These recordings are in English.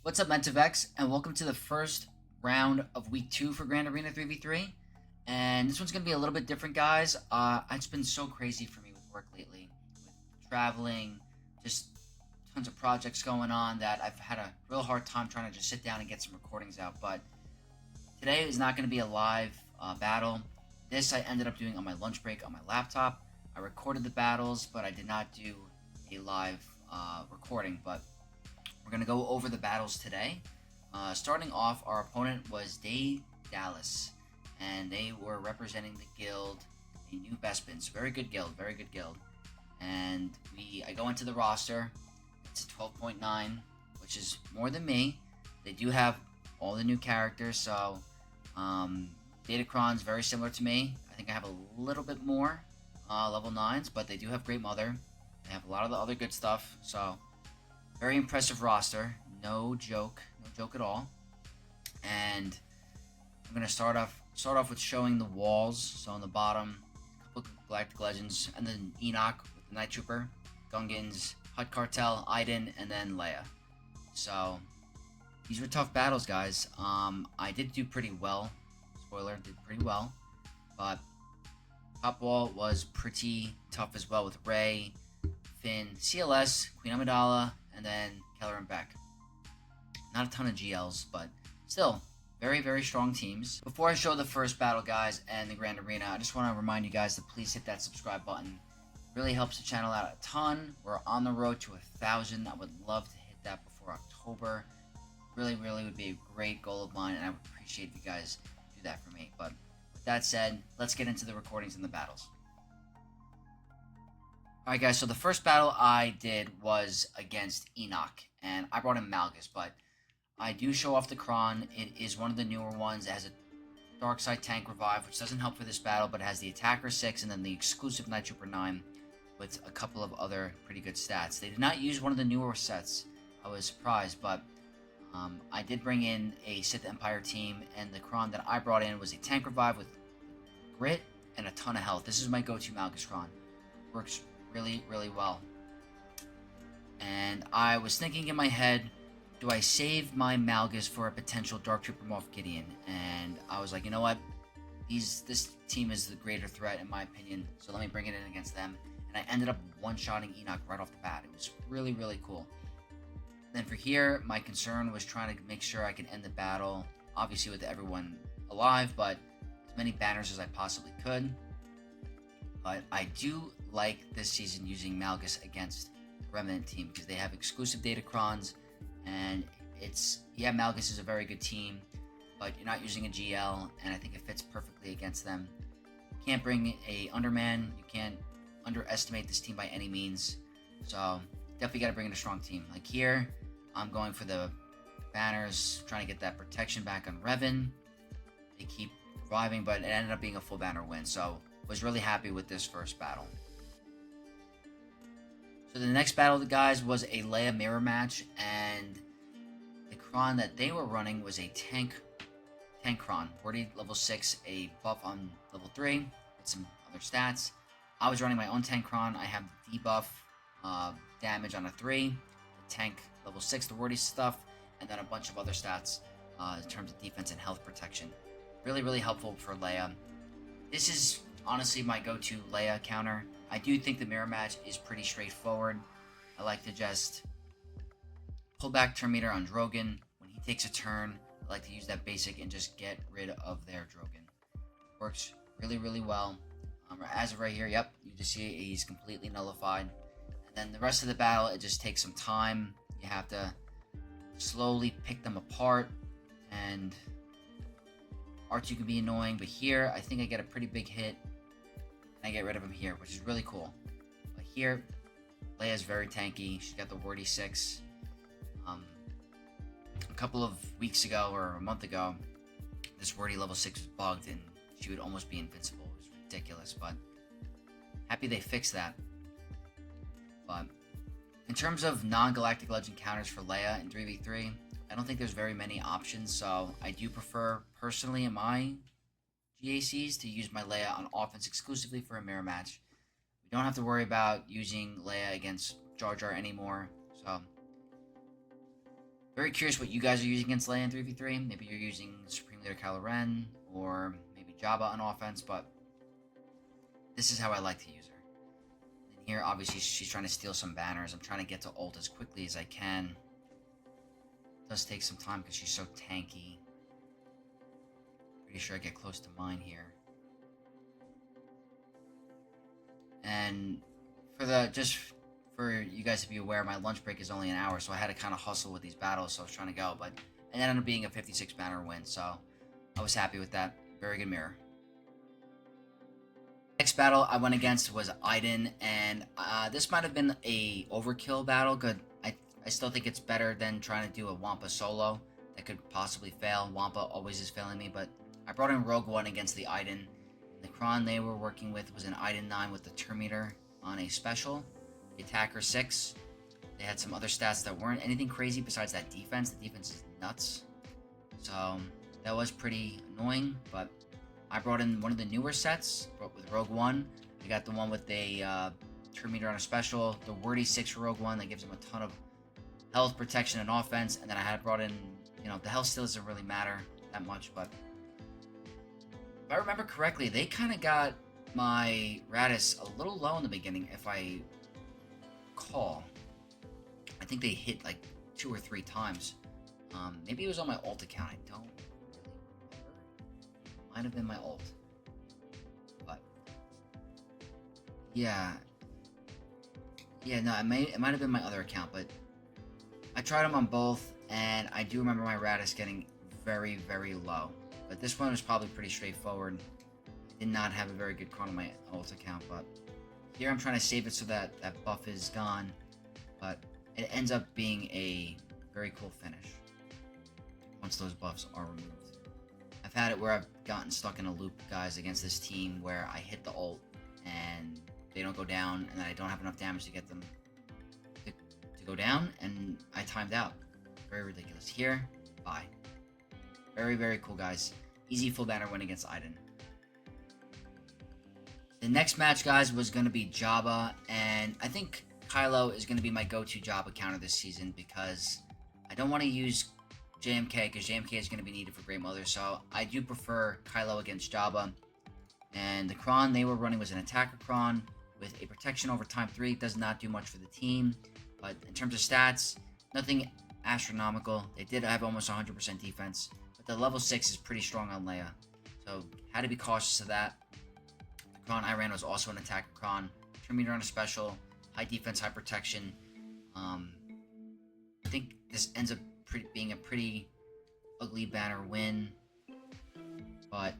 What's up, Mentivex, and welcome to the first round of Week 2 for Grand Arena 3v3. And this one's going to be a little bit different, guys. It's been so crazy for me with work lately, with traveling, just tons of projects going on that I've had a real hard time trying to just sit down and get some recordings out. But today is not going to be a live battle. This I ended up doing on my lunch break on my laptop. I recorded the battles, but I did not do a live recording. But we're going to go over the battles today. Starting off, our opponent was Dallas, and they were representing the guild, the New Bespins. Very good guild, very good guild. And I go into the roster. It's a 12.9, which is more than me. They do have all the new characters, so Datacron's very similar to me. I think I have a little bit more level 9s, but they do have Great Mother. They have a lot of the other good stuff, so very impressive roster. No joke at all. And I'm gonna start off with showing the walls. So on the bottom, a couple of Galactic Legends, and then Enoch with the Night Trooper, Gungans, Hut Cartel, Iden, and then Leia. So these were tough battles, guys. I did do pretty well. Spoiler, did pretty well. But top wall was pretty tough as well with Rey, Finn, CLS, Queen Amidala, and then Kelleran back. Not a ton of GLs, but still, very, very strong teams. Before I show the first battle, guys, and the Grand Arena, I just want to remind you guys to please hit that subscribe button. It really helps the channel out a ton. We're on the road to 1,000. I would love to hit that before October. Really, really would be a great goal of mine, and I would appreciate if you guys do that for me. But with that said, let's get into the recordings and the battles. Alright, guys, so the first battle I did was against Enoch, and I brought in Malgus, but I do show off the Kron. It is one of the newer ones. It has a Dark Side Tank Revive, which doesn't help for this battle, but it has the Attacker 6 and then the exclusive Night Trooper 9 with a couple of other pretty good stats. They did not use one of the newer sets. I was surprised, but I did bring in a Sith Empire team, and the Kron that I brought in was a Tank Revive with Grit and a ton of health. This is my go-to Malgus Kron. Works really, really well. And I was thinking in my head, do I save my Malgus for a potential Dark Trooper Moff Gideon? And I was like, you know what? This team is the greater threat in my opinion, so let me bring it in against them. And I ended up one-shotting Enoch right off the bat. It was really, really cool. Then for here, my concern was trying to make sure I could end the battle, obviously with everyone alive, but as many banners as I possibly could. But I do like this season using Malgus against the Remnant team because they have exclusive Datacrons, and Malgus is a very good team, but you're not using a GL, and I think it fits perfectly against them. You can't bring a Underman, you can't underestimate this team by any means, so definitely got to bring in a strong team. Like here, I'm going for the banners, trying to get that protection back on Revan. They keep reviving, but it ended up being a full banner win, so was really happy with this first battle. So the next battle, guys, was a Leia mirror match, and the Kron that they were running was a tank Kron, already level 6, a buff on level 3, with some other stats. I was running my own tank Kron. I have the debuff damage on a 3, the tank level 6, the wordy stuff, and then a bunch of other stats in terms of defense and health protection. Really, really helpful for Leia. This is honestly my go-to Leia counter. I do think the mirror match is pretty straightforward. I like to just pull back turn meter on Drogon. When he takes a turn, I like to use that basic and just get rid of their Drogon. Works really, really well. As of right here, yep, you just see he's completely nullified. And then the rest of the battle, it just takes some time. You have to slowly pick them apart, and R2 can be annoying, but here I think I get a pretty big hit and I get rid of him here, which is really cool. But here, Leia's very tanky. She's got the wordy 6. A couple of weeks ago or a month ago, this wordy level 6 was bugged and she would almost be invincible. It was ridiculous, but happy they fixed that. But in terms of non-Galactic Legend counters for Leia in 3v3, I don't think there's very many options, so I do prefer, personally in my GACs, to use my Leia on offense exclusively for a mirror match. We don't have to worry about using Leia against Jar Jar anymore, so Very curious what you guys are using against Leia in 3v3. Maybe you're using Supreme Leader Kelleran, or maybe Jabba on offense, but this is how I like to use her. And here, obviously, she's trying to steal some banners. I'm trying to get to ult as quickly as I can. It does take some time because she's so tanky. Pretty sure I get close to mine here. And for you guys to be aware, my lunch break is only an hour, so I had to kind of hustle with these battles, so I was trying to go, but it ended up being a 56 banner win, so I was happy with that. Very good mirror. Next battle I went against was Iden, and this might have been a overkill battle. Good. I still think it's better than trying to do a Wampa solo. That could possibly fail. Wampa always is failing me, but I brought in Rogue One against the Iden. The Kron they were working with was an Iden 9 with the Terminator on a special. The Attacker 6. They had some other stats that weren't anything crazy besides that defense. The defense is nuts. So that was pretty annoying, but I brought in one of the newer sets with Rogue One. I got the one with a Terminator on a special. The Wordy 6 for Rogue One that gives him a ton of health, protection, and offense. And then I had brought in, the health still doesn't really matter that much, but if I remember correctly, they kind of got my Raddus a little low in the beginning, if I recall. I think they hit like 2 or 3 times. Maybe it was on my ult account. I don't really remember. Might have been my ult. But yeah, no, it might have been my other account, but I tried them on both, and I do remember my Raddus getting very, very low. But this one was probably pretty straightforward. I did not have a very good Chron on my ult account, but here I'm trying to save it so that that buff is gone. But it ends up being a very cool finish once those buffs are removed. I've had it where I've gotten stuck in a loop, guys, against this team where I hit the ult and they don't go down, and then I don't have enough damage to get them to go down, and I timed out. Very ridiculous. Here, bye. Very, very cool, guys. Easy full banner win against Iden. The next match, guys, was going to be Jabba, and I think Kylo is going to be my go-to Jabba counter this season because I don't want to use JMK because JMK is going to be needed for Great Mother, so I do prefer Kylo against Jabba. And the Kron they were running was an Attacker Kron with a protection over time 3. Does not do much for the team, but in terms of stats, nothing astronomical. They did have almost 100% defense, but the level 6 is pretty strong on Leia, so had to be cautious of that. The Kron I ran was also an Attacker Kron, Terminator on a special, high defense, high protection. I think this ends up being a pretty ugly banner win, but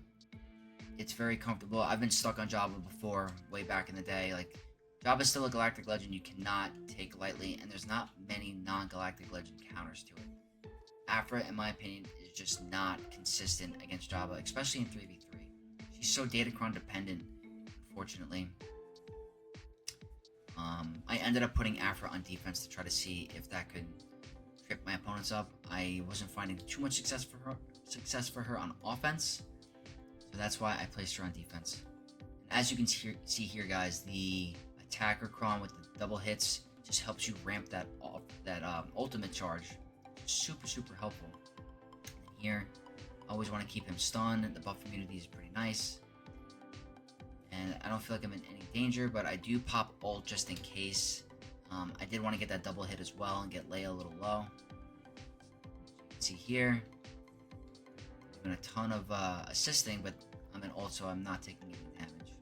it's very comfortable. I've been stuck on Jabba before, way back in the day. Like, Jabba's still a Galactic Legend you cannot take lightly, and there's not many non-Galactic Legend counters to it. Aphra, in my opinion, is just not consistent against Jabba, especially in 3v3. She's so Datacron dependent, unfortunately. I ended up putting Aphra on defense to try to see if that could trip my opponents up. I wasn't finding too much success for her on offense, so that's why I placed her on defense. And as you can see here, guys, the Attacker Kron with the double hits just helps you ramp that ultimate charge. Super, super helpful. And here, I always want to keep him stunned. The buff immunity is pretty nice. And I don't feel like I'm in any danger, but I do pop ult just in case. I did want to get that double hit as well and get Leia a little low. You can see here, doing a ton of assisting, but I'm in ult, so I'm not taking any damage.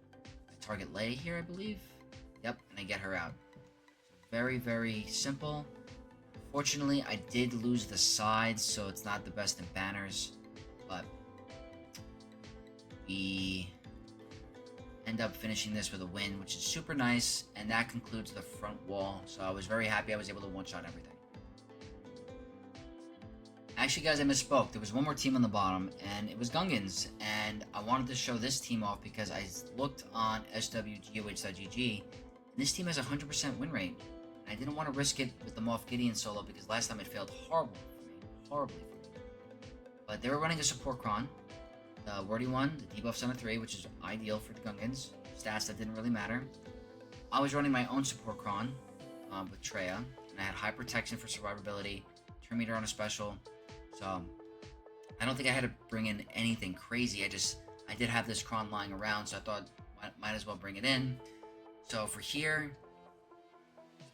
I target Leia here, I believe. Yep, and I get her out. Very, very simple. Fortunately, I did lose the sides, so it's not the best in banners, but we end up finishing this with a win, which is super nice, and that concludes the front wall, so I was very happy I was able to one-shot everything. Actually, guys, I misspoke. There was one more team on the bottom, and it was Gungans, and I wanted to show this team off because I looked on SWGOH.gg, and this team has a 100% win rate, and I didn't want to risk it with the Moff Gideon solo because last time it failed horribly for me. But they were running a support Kron, the Wordy one, the debuff center 3, which is ideal for the Gungans. Stats that didn't really matter. I was running my own support Kron with Cere, and I had high protection for survivability, turn meter on a special. So I don't think I had to bring in anything crazy. I did have this cron lying around, so I thought might as well bring it in. So for here,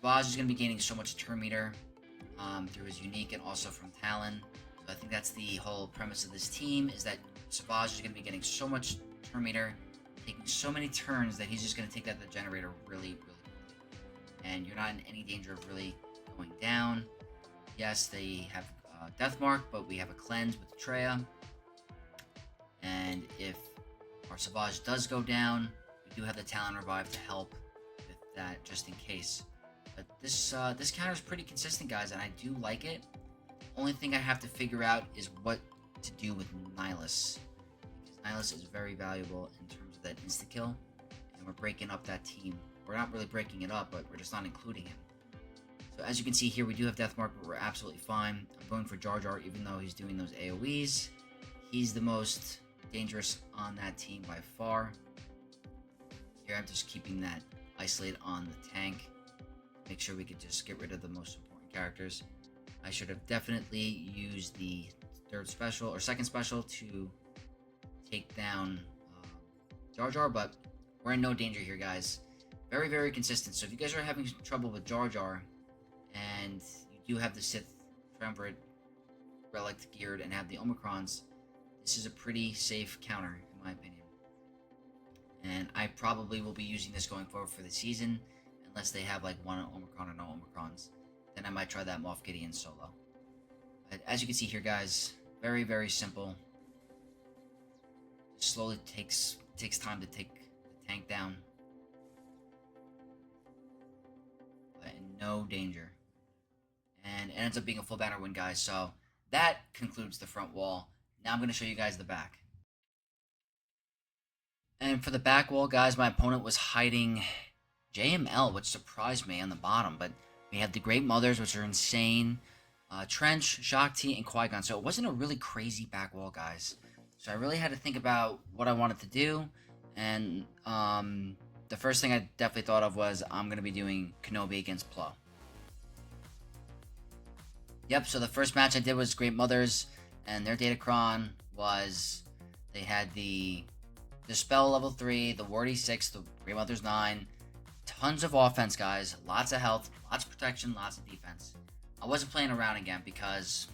SWGOH is going to be gaining so much turn meter through his unique and also from Talon. So I think that's the whole premise of this team, is that SWGOH is going to be getting so much turn meter, taking so many turns that he's just going to take out the generator really, really quickly. And you're not in any danger of really going down. Yes, they have Death Mark, but we have a cleanse with Traya. And if our SWGOH does go down, we do have the Talon Revive to help with that, just in case. But this counter is pretty consistent, guys, and I do like it. Only thing I have to figure out is what to do with Nihilus. Because Nihilus is very valuable in terms of that insta-kill, and we're breaking up that team. We're not really breaking it up, but we're just not including him. So as you can see here, we do have Death Mark, but we're absolutely fine. I'm going for Jar Jar, even though he's doing those AoEs. He's the most dangerous on that team by far. Here I'm just keeping that isolated on the tank. Make sure we could just get rid of the most important characters. I should have definitely used the second special to take down Jar Jar, but we're in no danger here, guys. Very, very consistent. So if you guys are having trouble with Jar Jar, and you do have the Sith Triumvirate Relic geared and have the Omicrons, this is a pretty safe counter, in my opinion. And I probably will be using this going forward for the season, unless they have like one Omicron or no Omicrons. Then I might try that Moff Gideon solo. But as you can see here, guys, very, very simple. It slowly takes time to take the tank down. But in no danger. And it ends up being a full banner win, guys. So that concludes the front wall. Now I'm going to show you guys the back. And for the back wall, guys, my opponent was hiding JML, which surprised me on the bottom. But we have the Great Mothers, which are insane. Trench, Shaak T, and Qui-Gon. So it wasn't a really crazy back wall, guys. So I really had to think about what I wanted to do. And the first thing I definitely thought of was I'm going to be doing Kenobi against Plo. Yep, so the first match I did was Great Mothers, and their Datacron was, they had the Dispel level 3, the Wardy 6, the Great Mothers 9, tons of offense, guys, lots of health, lots of protection, lots of defense. I wasn't playing around again because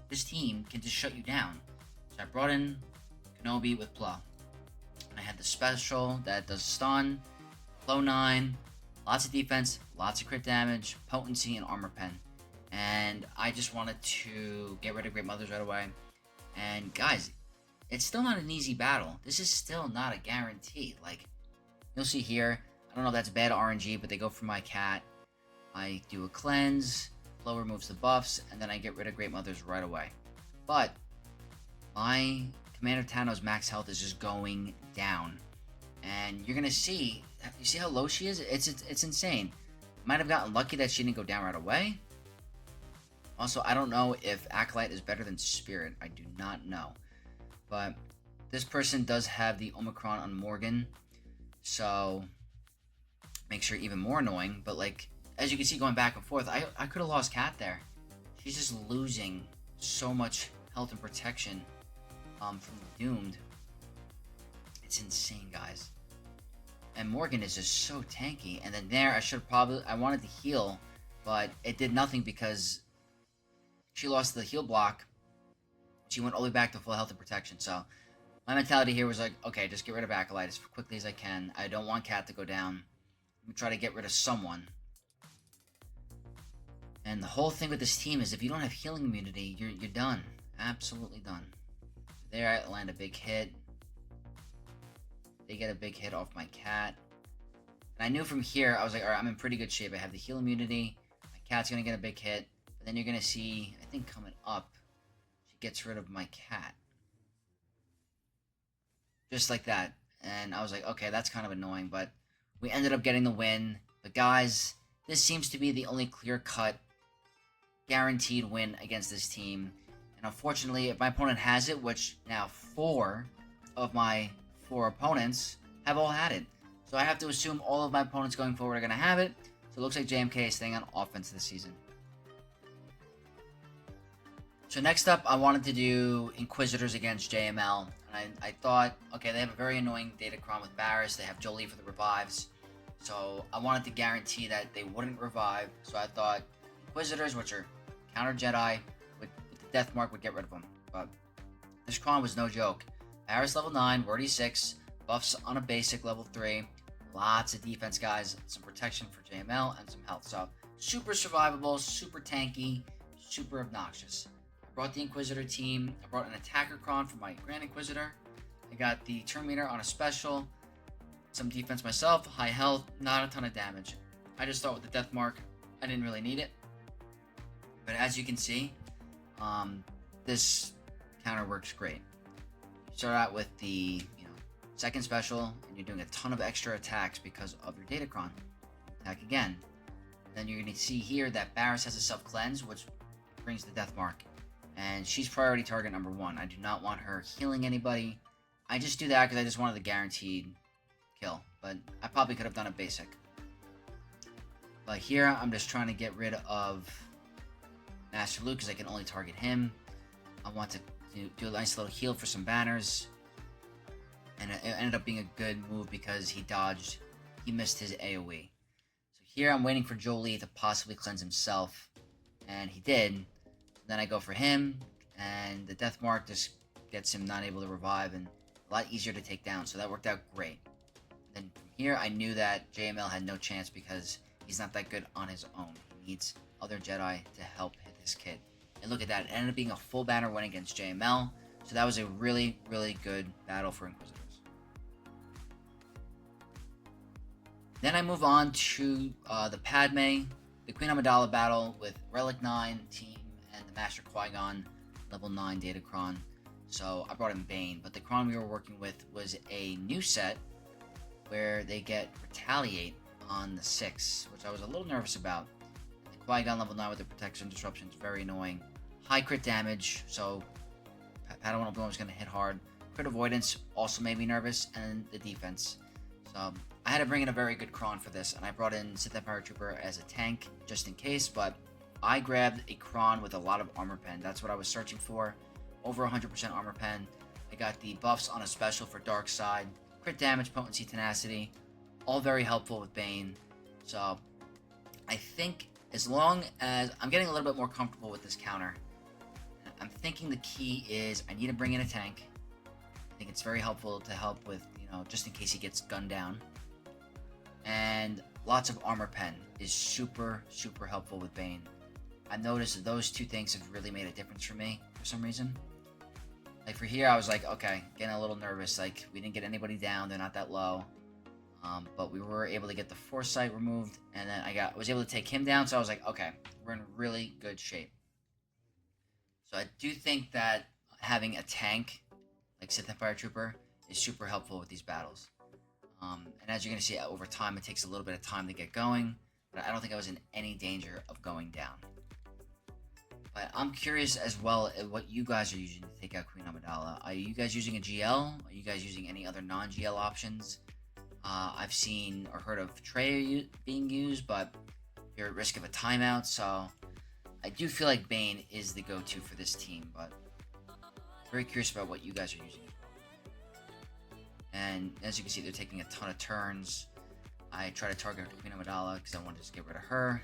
this team can just shut you down. So I brought in Kenobi with Plo. And I had the special that does stun, Plo 9, lots of defense, lots of crit damage, potency, and armor pen. And I just wanted to get rid of Great Mothers right away. And guys, it's still not an easy battle. This is still not a guarantee. Like, you'll see here, I don't know if that's bad RNG, but they go for my cat. I do a cleanse, Plo removes the buffs, and then I get rid of Great Mothers right away. But my Commander Tano's max health is just going down. And you're gonna see, you see how low she is? It's insane. Might have gotten lucky that she didn't go down right away. Also, I don't know if Acolyte is better than Spirit. I do not know. But this person does have the Omicron on Morgan. So, makes her even more annoying. But, like, as you can see going back and forth, I could have lost Cat there. She's just losing so much health and protection from the Doomed. It's insane, guys. And Morgan is just so tanky. And then there, I wanted to heal, but it did nothing because she lost the heal block. She went all the way back to full health and protection. So my mentality here was like, okay, just get rid of Acolyte as quickly as I can. I don't want Cat to go down. Let me try to get rid of someone. And the whole thing with this team is if you don't have healing immunity, you're done. Absolutely done. There, I land a big hit. They get a big hit off my cat. And I knew from here, I was like, alright, I'm in pretty good shape. I have the heal immunity. My cat's going to get a big hit. But then you're going to see, I think coming up, she gets rid of my cat. Just like that. And I was like, okay, that's kind of annoying. But we ended up getting the win. But guys, this seems to be the only clear-cut, guaranteed win against this team. And unfortunately, if my opponent has it, which now 4 of my 4 opponents have all had it. So I have to assume all of my opponents going forward are going to have it. So it looks like JMK is staying on offense this season. So next up, I wanted to do Inquisitors against JML. And I thought, okay, they have a very annoying Datacron with Barris. They have Jolie for the revives. So I wanted to guarantee that they wouldn't revive. So I thought Inquisitors, which are counter Jedi, with the Death Mark, would get rid of them. But this Cron was no joke. Barris level 9, Wordy 6, buffs on a basic level 3. Lots of defense, guys. Some protection for JML and some health. So super survivable, super tanky, super obnoxious. I brought the Inquisitor team. I brought an Attacker Cron for my Grand Inquisitor. I got the Terminator on a special. Some defense myself, high health, not a ton of damage. I just thought with the Death Mark, I didn't really need it. But as you can see, this counter works great. Start out with the second special, and you're doing a ton of extra attacks because of your Datacron. Attack again. Then you're going to see here that Barris has a self-cleanse, which brings the Death Mark. And she's priority target number 1. I do not want her healing anybody. I just do that because I just wanted the guaranteed kill. But I probably could have done a basic. But here, I'm just trying to get rid of Master Luke because I can only target him. I want to do a nice little heal for some banners. And it ended up being a good move because he missed his AoE. So here I'm waiting for Jolie to possibly cleanse himself. And he did. Then I go for him, and the Death Mark just gets him not able to revive and a lot easier to take down. So that worked out great. Then from here I knew that JML had no chance because he's not that good on his own. He needs other Jedi to help hit his kid. And look at that. It ended up being a full banner win against JML. So that was a really, really good battle for Inquisitors. Then I move on to the Padme, the Queen Amidala battle with Relic 9 team and the Master Qui-Gon level 9 Datacron. So I brought in Bane, but the Cron we were working with was a new set where they get Retaliate on the 6, which I was a little nervous about. The Qui-Gon level 9 with the Protection Disruption is very annoying. High crit damage, so Padawan Obi-Wan was going to hit hard. Crit Avoidance also made me nervous, and the defense. So I had to bring in a very good Cron for this, and I brought in Sith Empire Trooper as a tank, just in case, but I grabbed a Cron with a lot of armor pen. That's what I was searching for. Over 100% armor pen. I got the buffs on a special for Dark Side, crit damage, potency, tenacity, all very helpful with Bane. So I think as long as I'm getting a little bit more comfortable with this counter, I'm thinking the key is I need to bring in a tank. I think it's very helpful to help with, just in case he gets gunned down. And lots of armor pen is super, super helpful with Bane. I've noticed that those two things have really made a difference for me for some reason. Like for here, I was like, okay, getting a little nervous. Like we didn't get anybody down; they're not that low. But we were able to get the Foresight removed, and then I was able to take him down. So I was like, okay, we're in really good shape. So I do think that having a tank like Sith Empire Trooper is super helpful with these battles. And as you're going to see over time, it takes a little bit of time to get going, but I don't think I was in any danger of going down. But I'm curious as well at what you guys are using to take out Queen Amidala. Are you guys using a GL? Are you guys using any other non-GL options? I've seen or heard of Trey being used, but you're at risk of a timeout, so I do feel like Bane is the go-to for this team, but very curious about what you guys are using. And as you can see, they're taking a ton of turns. I try to target Queen Amidala because I wanted to just get rid of her.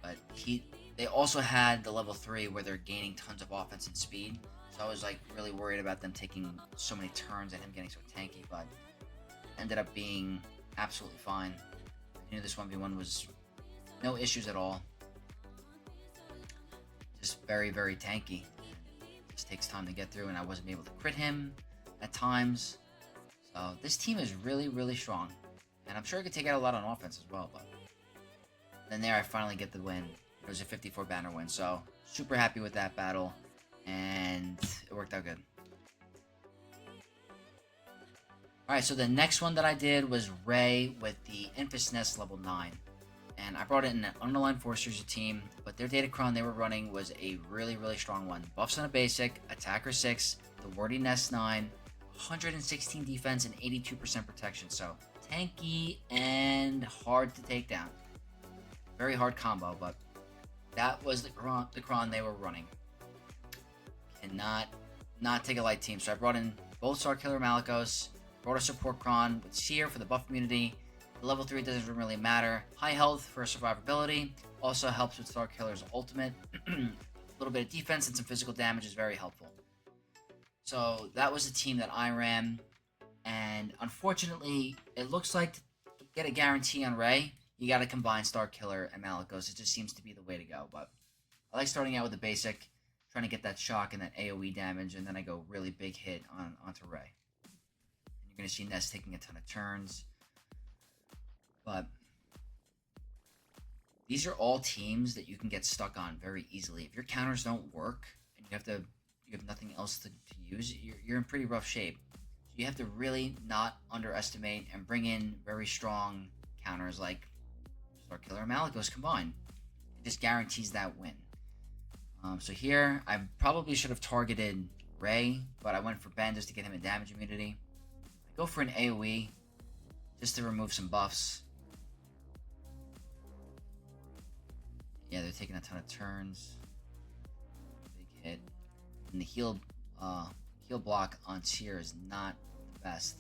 But they also had the level 3 where they're gaining tons of offense and speed. So I was like really worried about them taking so many turns and him getting so tanky, but ended up being absolutely fine. I knew this 1v1 was no issues at all. Just very, very tanky. It just takes time to get through, and I wasn't able to crit him at times. So this team is really, really strong. And I'm sure it could take out a lot on offense as well, but then there I finally get the win. It was a 54 banner win, so super happy with that battle, and it worked out good. Alright, so the next one that I did was Rey with the Infus Nest level 9. And I brought in an Unaligned Force User team, but their Datacron they were running was a really, really strong one. Buffs on a basic, Attacker 6, the Wordy Nest 9, 116 defense, and 82% protection. So tanky and hard to take down. Very hard combo, but That was the cron they were running. Cannot not take a light team. So I brought in both Starkiller Malgus, brought a support cron with Cere for the buff immunity. The level 3 doesn't really matter. High health for survivability. Also helps with Starkiller's ultimate. A little bit of defense and some physical damage is very helpful. So that was the team that I ran. And unfortunately, it looks like to get a guarantee on Rey, you got to combine Starkiller and Malgus. It just seems to be the way to go. But I like starting out with the basic, trying to get that shock and that AoE damage, and then I go really big hit onto Rey. And you're going to see Ness taking a ton of turns. But these are all teams that you can get stuck on very easily. If your counters don't work and you have nothing else to use, you're in pretty rough shape. So you have to really not underestimate and bring in very strong counters like Starkiller and Malgus combined. It just guarantees that win. So here, I probably should have targeted Rey, but I went for Ben just to get him a damage immunity. I go for an AoE just to remove some buffs. Yeah, they're taking a ton of turns. Big hit. And the heal block on Cere is not the best.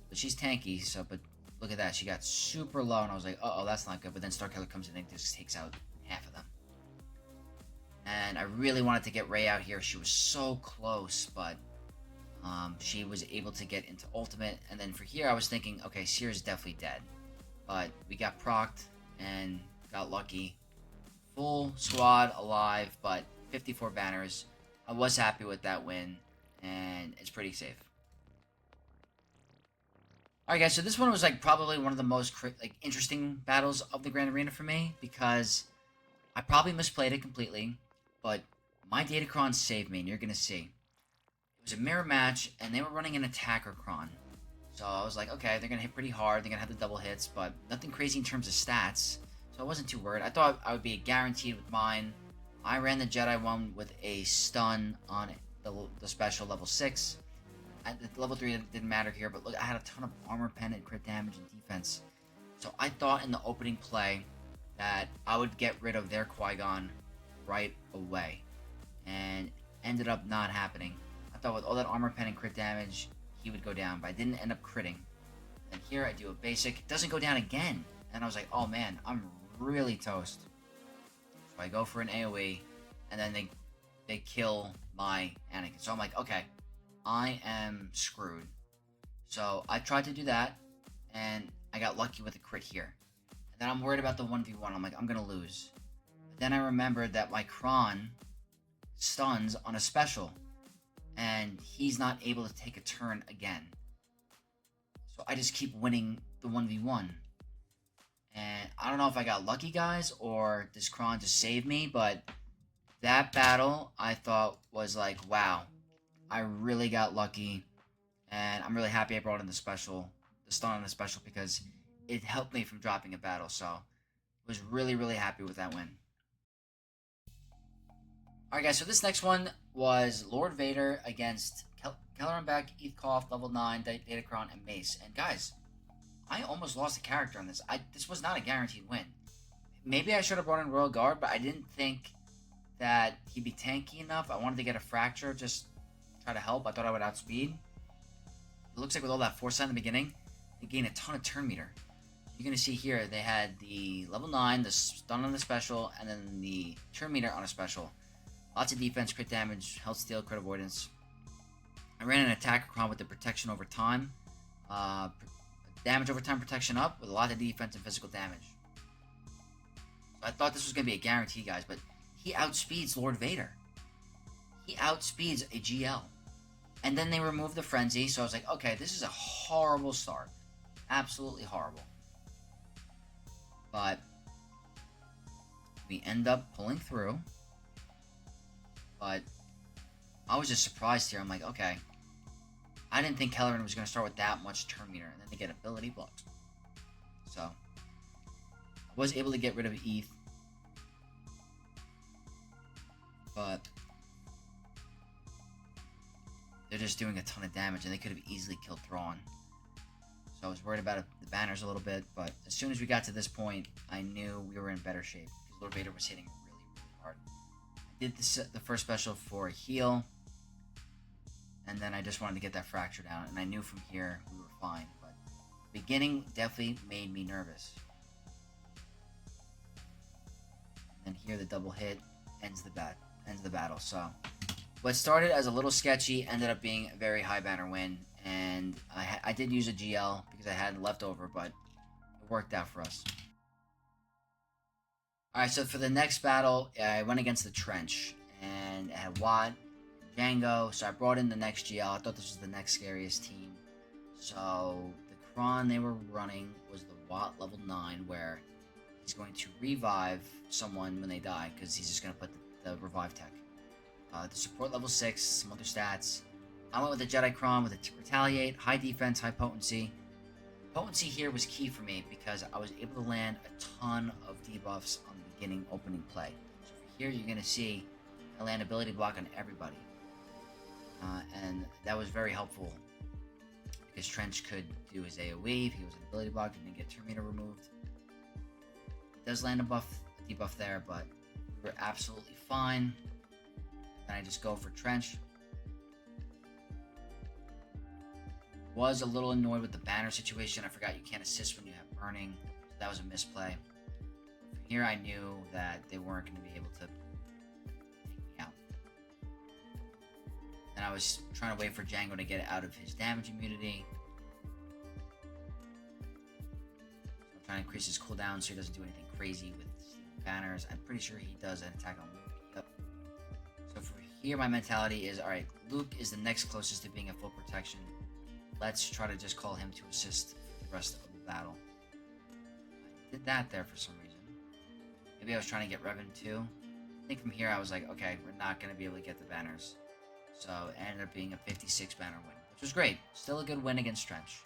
But she's tanky, but look at that. She got super low, and I was like, uh-oh, that's not good. But then Starkiller comes in and just takes out half of them. And I really wanted to get Rey out here. She was so close, but she was able to get into ultimate. And then for here, I was thinking, okay, Cere is definitely dead. But we got procced and got lucky. Full squad alive, but 54 banners. I was happy with that win, and it's pretty safe. Alright guys, so this one was probably one of the most interesting battles of the Grand Arena for me, because I probably misplayed it completely, but my Datacron saved me, and you're going to see. It was a mirror match, and they were running an attacker cron. So I was like, okay, they're going to hit pretty hard, they're going to have the double hits, but nothing crazy in terms of stats. So I wasn't too worried. I thought I would be guaranteed with mine. I ran the Jedi one with a stun on the special level 6. At the level 3 didn't matter here, but look, I had a ton of armor pen and crit damage and defense. So I thought in the opening play that I would get rid of their Qui-Gon right away. And ended up not happening. I thought with all that armor pen and crit damage, he would go down, but I didn't end up critting. And here I do a basic. It doesn't go down again. And I was like, oh man, I'm really toast. So I go for an AoE, and then they kill my Anakin. So I'm like, okay, I am screwed. So I tried to do that, and I got lucky with a crit here. And then I'm worried about the 1v1. I'm like, I'm going to lose. But then I remembered that my cron stuns on a special, and he's not able to take a turn again. So I just keep winning the 1v1. And I don't know if I got lucky, guys, or this cron just saved me, but that battle I thought was like, wow, I really got lucky, and I'm really happy I brought in the stun on the special, because it helped me from dropping a battle, so I was really, really happy with that win. Alright guys, so this next one was Lord Vader against Kelleran Beck, Ethkoff, level 9, Datacron, and Mace. And guys, I almost lost a character on this. This was not a guaranteed win. Maybe I should have brought in Royal Guard, but I didn't think that he'd be tanky enough. I wanted to get a fracture, just try to help. I thought I would outspeed. It looks like with all that foresight in the beginning, they gained a ton of turn meter. You're going to see here, they had the level 9, the stun on the special, and then the turn meter on a special. Lots of defense, crit damage, health steal, crit avoidance. I ran an attacker cron with the protection over time. Damage over time, protection up, with a lot of defense and physical damage. So I thought this was going to be a guarantee, guys, but he outspeeds Lord Vader. He outspeeds a GL. And then they removed the frenzy, so I was like, okay, this is a horrible start. Absolutely horrible. But we end up pulling through. But I was just surprised here. I'm like, okay, I didn't think Kelleran was going to start with that much turn meter, and then they get ability blocks. So I was able to get rid of ETH. But they're just doing a ton of damage, and they could have easily killed Thrawn. So I was worried about the banners a little bit, but as soon as we got to this point, I knew we were in better shape. Because Lord Vader was hitting really, really hard. I did the first special for a heal, and then I just wanted to get that fracture down, and I knew from here we were fine, but the beginning definitely made me nervous. And here the double hit ends the battle. So what started as a little sketchy ended up being a very high banner win, and I did use a GL because I had left over, but it worked out for us. Alright, so for the next battle, I went against the Trench, and I had Watt, Django, so I brought in the next GL. I thought this was the next scariest team. So the Kron they were running was the Watt level 9, where he's going to revive someone when they die, because he's just going to put the revive tech. The support level 6, some other stats. I went with the Datacron with a retaliate, high defense, high potency. Potency here was key for me because I was able to land a ton of debuffs on the beginning opening play. So here you're going to see I land ability block on everybody. And that was very helpful because Trench could do his AoE if he was an ability block and didn't get turn meter removed. It does land a debuff there, but we were absolutely fine. Then I just go for Trench. Was a little annoyed with the banner situation. I forgot you can't assist when you have burning. So that was a misplay. From here I knew that they weren't going to be able to take me out. And I was trying to wait for Django to get out of his damage immunity. So I'm trying to increase his cooldown so he doesn't do anything crazy with banners. I'm pretty sure he does an attack on Luke. Yep. So for here my mentality is, alright, Luke is the next closest to being a full protection. Let's try to just call him to assist the rest of the battle. I did that there for some reason. Maybe I was trying to get Revan too. I think from here I was like, okay, we're not going to be able to get the banners. So it ended up being a 56 banner win, which was great. Still a good win against Trench.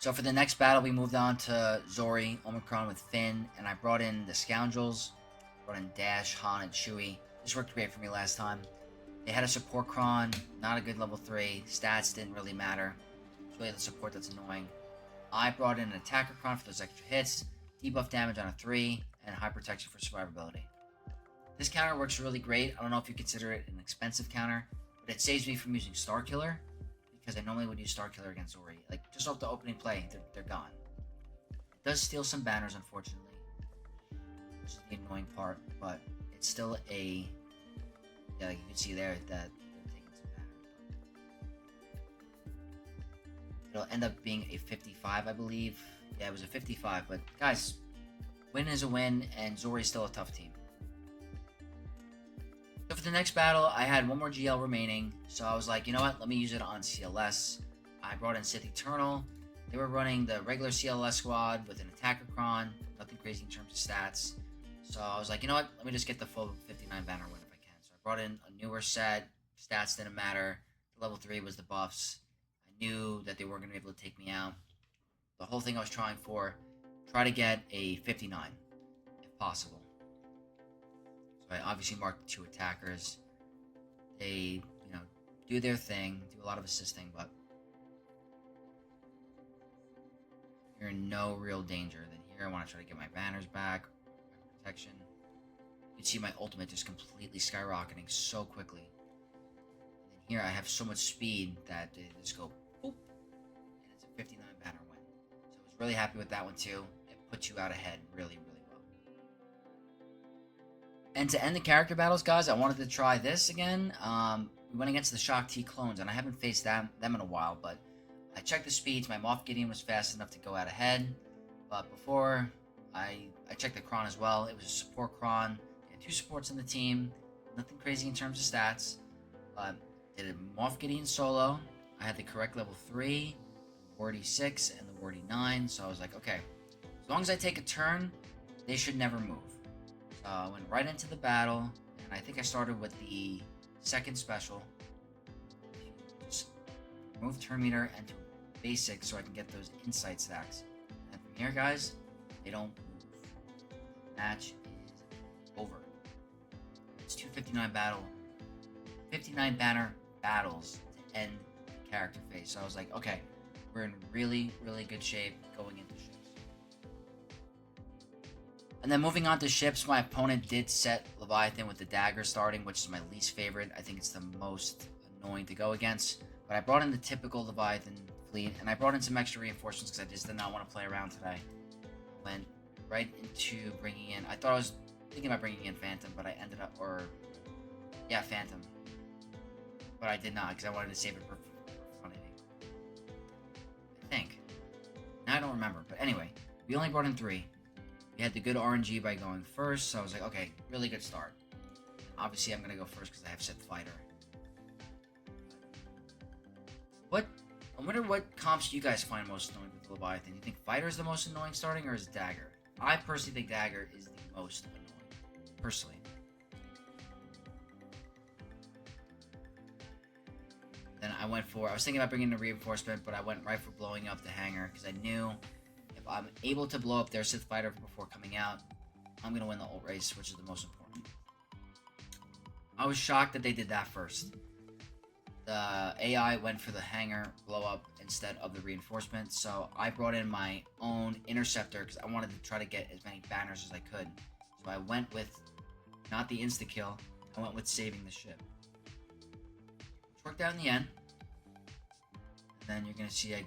So for the next battle, we moved on to Zori, Omicron with Finn, and I brought in the Scoundrels. Brought in Dash, Han, and Chewie. This worked great for me last time. They had a support Kron, not a good level 3. Stats didn't really matter. It's really the support that's annoying. I brought in an attacker Kron for those extra hits, debuff damage on a 3, and high protection for survivability. This counter works really great. I don't know if you consider it an expensive counter, but it saves me from using Starkiller, because I normally would use Starkiller against Zori. Like, just off the opening play, they're gone. It does steal some banners, unfortunately, which is the annoying part, but it's still a... Yeah, like you can see there that they're taking some banners. It'll end up being a 55, I believe. Yeah, it was a 55, but guys, win is a win, and Zori's still a tough team. So for the next battle, I had one more GL remaining, so I was like, you know what, let me use it on CLS. I brought in Sith Eternal. They were running the regular CLS squad with an attacker Kron, nothing crazy in terms of stats. So I was like, you know what, let me just get the full 59 banner win. Brought in a newer set, stats didn't matter, the level 3 was the buffs. I knew that they weren't going to be able to take me out. The whole thing I was trying for, try to get a 59, if possible. So I obviously marked the 2 attackers. They, do their thing, do a lot of assisting, but you're in no real danger. Then here I want to try to get my banners back, my protection. You can see my ultimate just completely skyrocketing so quickly. And then here I have so much speed that they just go boop, and it's a 59 banner win. So I was really happy with that one too. It puts you out ahead really, really well. And to end the character battles, guys, I wanted to try this again. We went against the Shaak T clones, and I haven't faced them in a while, but I checked the speeds. My Moff Gideon was fast enough to go out ahead. But before, I checked the Kron as well. It was a support Kron. 2 supports on the team, nothing crazy in terms of stats. Did a Moff Gideon solo. I had the correct level 3, the Wardy 6, and the Wardy 9. So I was like, okay, as long as I take a turn, they should never move. So I went right into the battle, and I think I started with the second special. Just remove turn meter and to basic so I can get those insight stacks. And from here, guys, they don't move. The match is over. It's 259 banner battles to end the character phase. So I was like, okay, we're in really, really good shape going into shifts. And then moving on to ships, my opponent did set Leviathan with the dagger starting, which is my least favorite. I think it's the most annoying to go against. But I brought in the typical Leviathan fleet, and I brought in some extra reinforcements because I just did not want to play around today. Went right into bringing in... I thought I was thinking about bringing in Phantom, but I ended up... Yeah, Phantom. But I did not, because I wanted to save it for Profundity. I think. Now I don't remember, but anyway. We only brought in 3. We had the good RNG by going first, so I was like, okay, really good start. Obviously, I'm going to go first because I have Sith Fighter. I wonder what comps you guys find most annoying with Leviathan. You think Fighter is the most annoying starting, or is Dagger? I personally think Dagger is the most annoying. Personally. Then I was thinking about bringing in a reinforcement, but I went right for blowing up the hangar, because I knew if I'm able to blow up their Sith Fighter before coming out, I'm going to win the ult race, which is the most important. I was shocked that they did that first. The AI went for the hangar blow up instead of the reinforcement, so I brought in my own interceptor because I wanted to try to get as many banners as I could. So I went with not the insta-kill, I went with saving the ship. Which worked out in the end. And then you're going to see I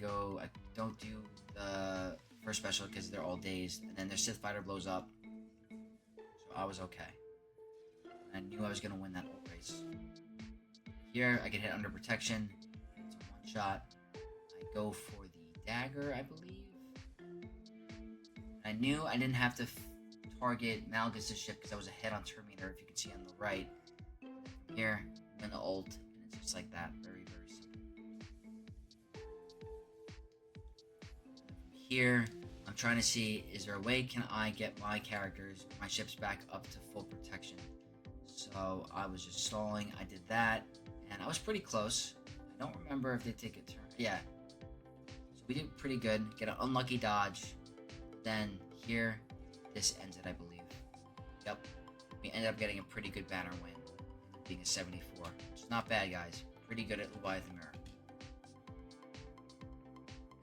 don't do the first special because they're all dazed, and then their Sith Fighter blows up. So I was okay. I knew I was going to win that ult race. Here, I get hit under protection. It's a one-shot. I go for the dagger, I believe. I knew I didn't have to target Malgus' ship because I was ahead on Terminator, if you can see on the right. Here, win the ult, and it's just like that. Very, very simple. Here, I'm trying to see, is there a way can I get my ships back up to full protection? So I was just stalling. I did that. And I was pretty close. I don't remember if they take a turn. Yeah. So we did pretty good. Get an unlucky dodge. Then here, this ends it, I believe. Yep. We ended up getting a pretty good banner win. Being a 74. Which is not bad, guys. Pretty good at Leviathan Mirror.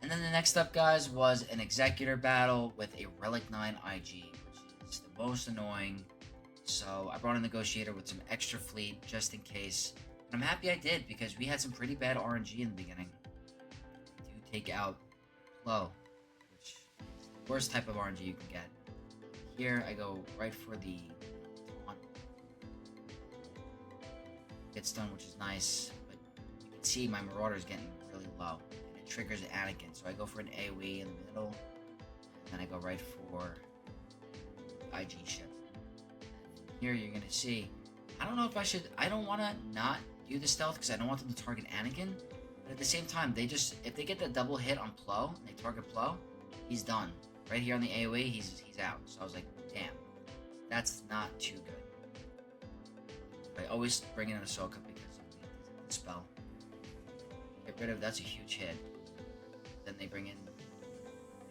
And then the next up, guys, was an Executor battle with a Relic 9 IG, which is the most annoying. So I brought a Negotiator with some extra fleet just in case. And I'm happy I did, because we had some pretty bad RNG in the beginning. To take out Low, which is the worst type of RNG you can get. Here, I go right for the taunt. Gets done, which is nice, but you can see my Marauder is getting really low. And it triggers Anakin, so I go for an AoE in the middle, and then I go right for the IG ship. Here, you're going to see, I don't know if I don't want to not do the stealth because I don't want them to target Anakin, but at the same time, if they get the double hit on Plo, and they target Plo, he's done. Right here on the AoE, he's out. So I was like, damn, that's not too good. I always bring in an Ahsoka because of the spell. Get rid of, that's a huge hit. Then they bring in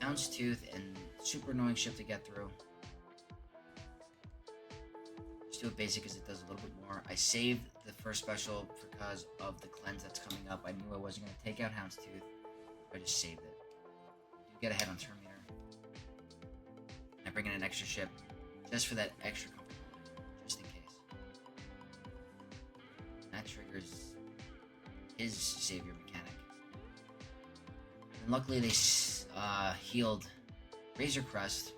Houndstooth and super annoying ship to get through. Do it basic because it does a little bit more. I saved the first special because of the cleanse that's coming up. I knew I wasn't going to take out Houndstooth. I just saved it. I do get ahead on Terminator. I bring in an extra ship just for that extra comfort, just in case. And that triggers his savior mechanic. And luckily they healed Razor Crest.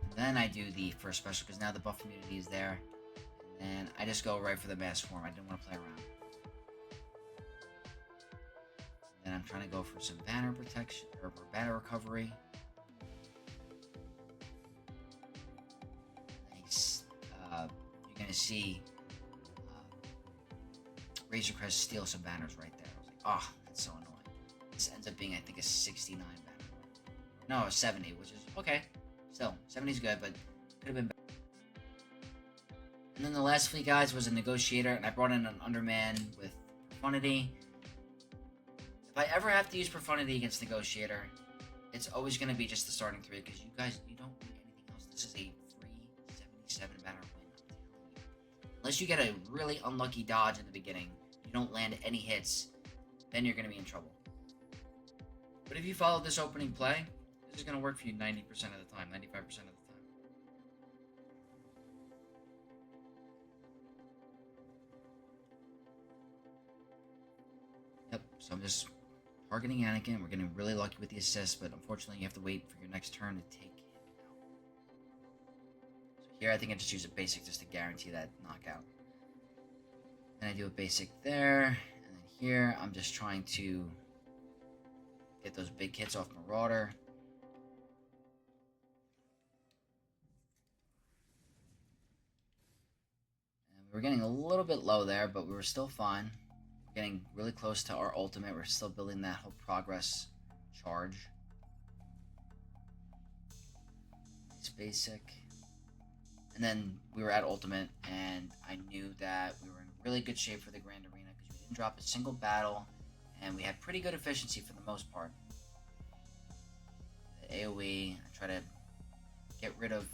And then I do the first special because now the buff immunity is there. And I just go right for the mass form. I didn't want to play around. Then I'm trying to go for some banner protection or banner recovery. You're gonna see Razor Crest steal some banners right there. I was like, oh, that's so annoying. This ends up being, I think, a 69 banner. No, a 70, which is okay. Still, 70 is good, but could have been better. And then the last fleet, guys, was a Negotiator, and I brought in an Underman with Profundity. If I ever have to use Profundity against Negotiator, it's always going to be just the starting 3, because you guys, you don't need anything else. This is a free 77 banner win, I'm telling you. Unless you get a really unlucky dodge in the beginning, you don't land any hits, then you're going to be in trouble. But if you follow this opening play, this is going to work for you 90% of the time, 95% of the time. So I'm just targeting Anakin. We're getting really lucky with the assist, but unfortunately you have to wait for your next turn to take him out. So here I think I just use a basic just to guarantee that knockout. And I do a basic there, and then here I'm just trying to get those big hits off Marauder. And we were getting a little bit low there, but we were still fine. We're getting really close to our ultimate. We're still building that whole progress charge. Nice basic. And then we were at ultimate, and I knew that we were in really good shape for the Grand Arena because we didn't drop a single battle, and we had pretty good efficiency for the most part. The AoE, I try to get rid of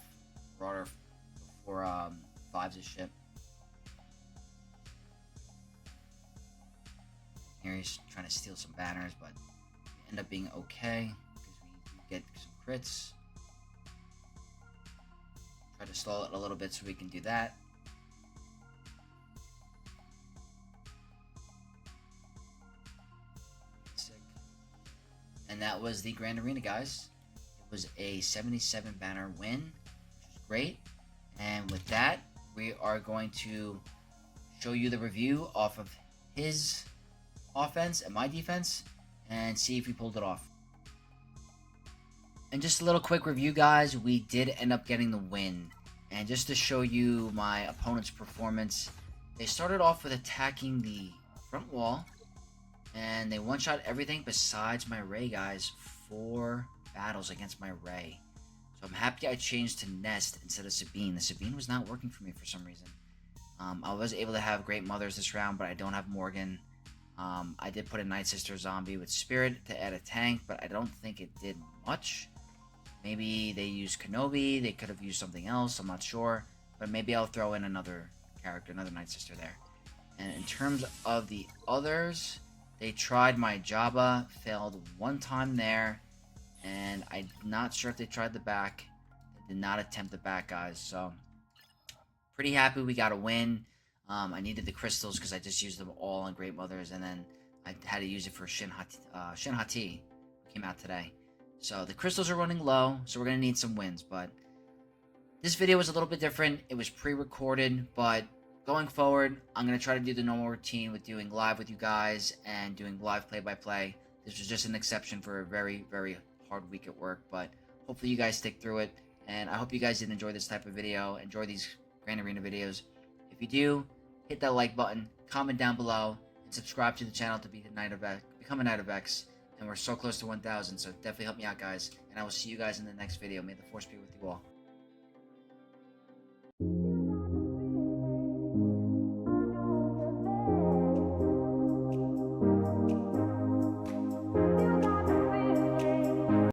Marauder before Vibes' ship. Here he's trying to steal some banners, but we end up being okay because we get some crits. Try to stall it a little bit so we can do that. And that was the Grand Arena, guys. It was a 77 banner win, which is great. And with that, we are going to show you the review off of his offense and my defense and see if we pulled it off. And just a little quick review, guys. We did end up getting the win. And just to show you my opponent's performance, they started off with attacking the front wall, and they one-shot everything besides my Rey, guys. 4 battles against my Rey. So I'm happy I changed to Nest instead of Sabine. The Sabine was not working for me for some reason. I was able to have Great Mothers this round, but I don't have Morgan. I did put a Night Sister zombie with Spirit to add a tank, but I don't think it did much. Maybe they used Kenobi. They could have used something else. I'm not sure. But maybe I'll throw in another character, another Night Sister there. And in terms of the others, they tried my Jabba. Failed one time there. And I'm not sure if they tried the back. They did not attempt the back, guys. So, pretty happy we got a win. I needed the crystals because I just used them all on Great Mothers. And then I had to use it for Shin Hati, who came out today. So the crystals are running low, so we're going to need some wins. But this video was a little bit different. It was pre-recorded, but going forward, I'm going to try to do the normal routine with doing live with you guys and doing live play-by-play. This was just an exception for a very, very hard week at work, but hopefully you guys stick through it. And I hope you guys did enjoy this type of video, enjoy these Grand Arena videos. If you do, hit that like button, comment down below, and subscribe to the channel to become a Knight of X. And we're so close to 1,000, so definitely help me out, guys. And I will see you guys in the next video. May the Force be with you all.